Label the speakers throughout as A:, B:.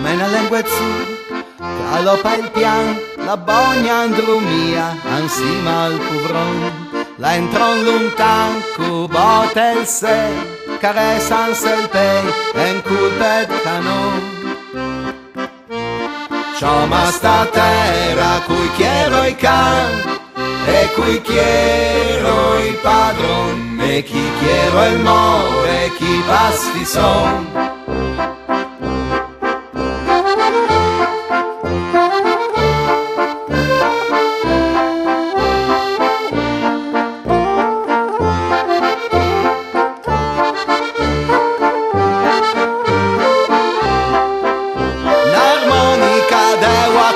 A: Mena lengua su, galopa il pian, la bogna andrumia, ansima al puvron. La entron luntan, cu botel se, caresan sel pei, en culpet canon. Cioma sta terra, cui quiero i can, e cui quiero i padron, e chi quiero il more, e chi pasti son.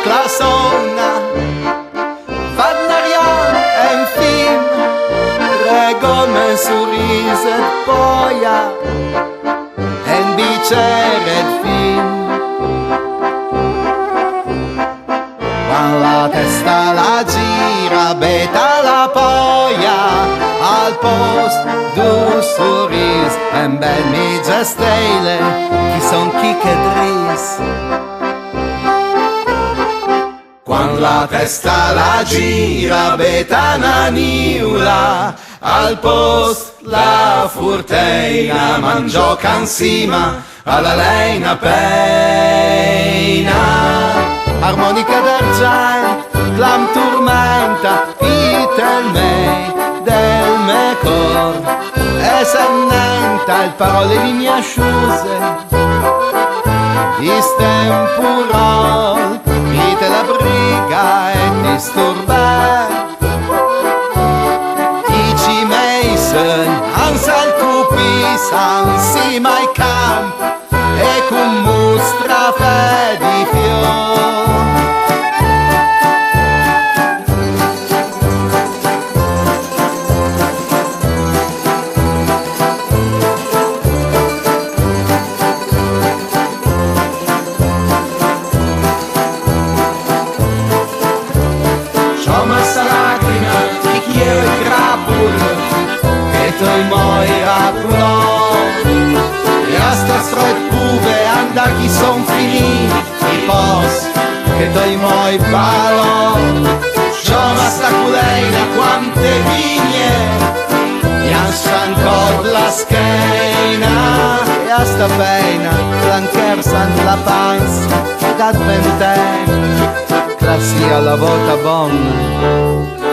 A: La sonna Vadnarian en fin Rego men sorrise poia En biceret fin Quan la testa la gira Beta la poia Al post du sorris En bel mitja stele Chi son chi che dris Quando la testa la gira betana niula al post la furteina mangiò cansima alla leina peina armonica d'argent clam turmenta itel mei del me cor e sennenta il parole lignasciuse istempurol te la briga e disturbar Ici Mason, ansal cupis, ansi mai camp E cum mustra fedi fior Toi moi rapulon E asta stroit puve anda chi son finit I pos che toi moi balon Cioma sta culeina quante vigne Ian sciancod la scheina E asta peina Flancher sant la pans Dat venten Classia la vota bon